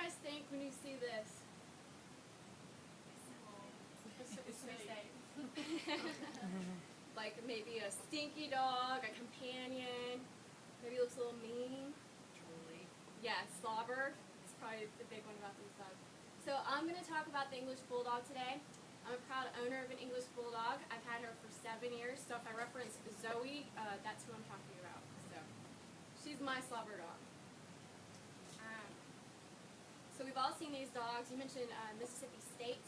guys think when you see this? Like maybe a stinky dog, a companion, maybe looks a little mean. Truly. Yeah, slobber. It's probably the big one about these dogs. So I'm going to talk about the English Bulldog today. I'm a proud owner of an English Bulldog. I've had her for 7 years, so if I reference Zoe, that's who I'm talking about. So she's my slobber dog. So we've all seen these dogs. You mentioned Mississippi State.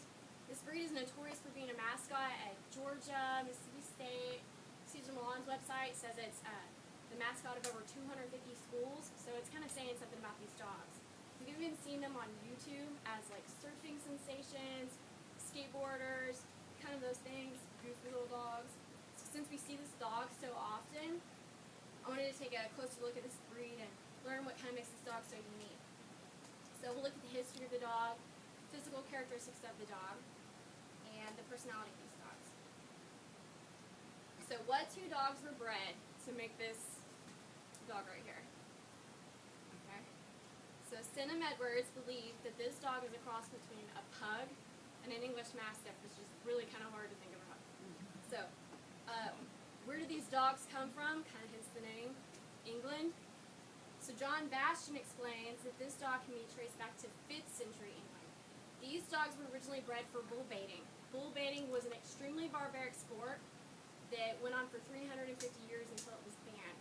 This breed is notorious for being a mascot at Georgia, Mississippi State. Cesar Millan's website says it's the mascot of over 250 schools, so it's kind of saying something about these dogs. We've even seen them on YouTube as like surfing sensations, skateboarders, kind of those things, goofy little dogs. So since we see this dog so often, I wanted to take a closer look at this breed and learn what kind of makes this dog so unique. So we'll look at the history of the dog, physical characteristics of the dog, and the personality of these dogs. So what two dogs were bred to make this dog right here? Okay. So Synnum Edwards believed that this dog is a cross between a pug and an English Mastiff, which is really kind of hard to think about. So where do these dogs come from? Kind of hence the name, England. So John Bastian explains that this dog can be traced back to 5th century England. These dogs were originally bred for bull baiting. Bull baiting was an extremely barbaric sport that went on for 350 years until it was banned.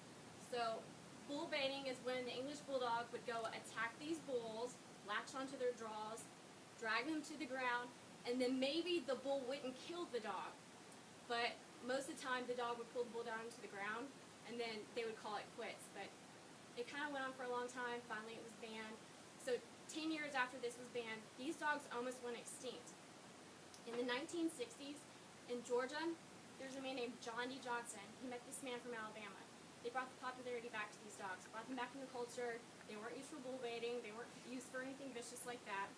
So bull baiting is when the English Bulldog would go attack these bulls, latch onto their jaws, drag them to the ground, and then maybe the bull wouldn't kill the dog. But most of the time the dog would pull the bull down to the ground, and then they would call it quits. But it kind of went on for a long time. Finally, it was banned. So 10 years after this was banned, these dogs almost went extinct. In the 1960s, in Georgia, there's a man named John D. Johnson. He met this man from Alabama. They brought the popularity back to these dogs, brought them back in the culture. They weren't used for bull baiting. They weren't used for anything vicious like that.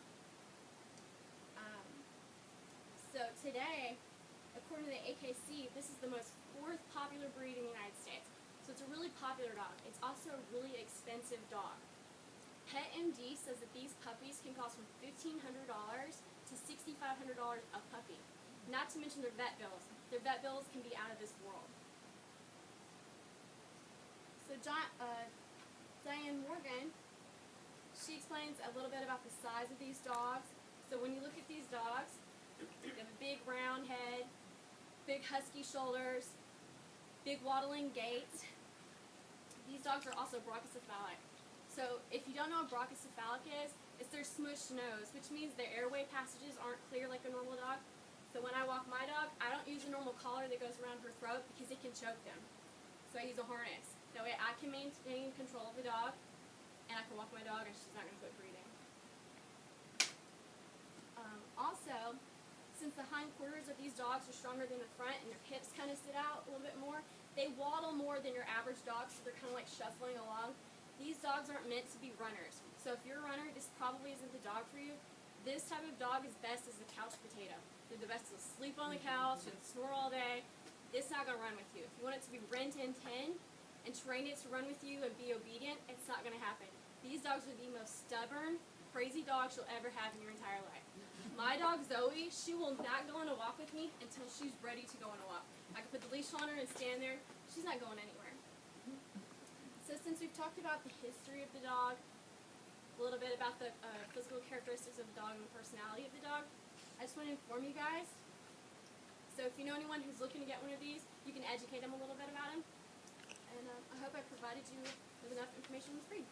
So today, according to the AKC, this is the most 4th popular breed in the United States. So it's a really popular dog. It's also a really expensive dog. PetMD says that these puppies can cost from $1,500 to $6,500 a puppy. Not to mention their vet bills. Their vet bills can be out of this world. So Diane Morgan, she explains a little bit about the size of these dogs. So when you look at these dogs, they have a big round head, big husky shoulders, big waddling gait. These dogs are also brachycephalic. So if you don't know what brachycephalic is, it's their smushed nose, which means their airway passages aren't clear like a normal dog. So when I walk my dog, I don't use a normal collar that goes around her throat because it can choke them. So I use a harness. That way I can maintain control of the dog, and I can walk my dog and she's not going to quit breathing. Also, since the hindquarters of these dogs are stronger than the front and their hips kind of sit out a little bit more, they waddle more than your average dog, so they're kind of like shuffling along. These dogs aren't meant to be runners. So if you're a runner, this probably isn't the dog for you. This type of dog is best as a couch potato. They're the best to sleep on the couch and snore all day. It's not going to run with you. If you want it to be Ren 10-10 and train it to run with you and be obedient, it's not going to happen. These dogs are the most stubborn, crazy dogs you'll ever have in your entire life. My dog Zoe, she will not go on a walk with me until she's ready to go on a walk. I can put the leash on her and stand there. She's not going anywhere. So since we've talked about the history of the dog, a little bit about the physical characteristics of the dog and the personality of the dog, I just want to inform you guys. So if you know anyone who's looking to get one of these, you can educate them a little bit about him. And I hope I provided you with enough information on this breed.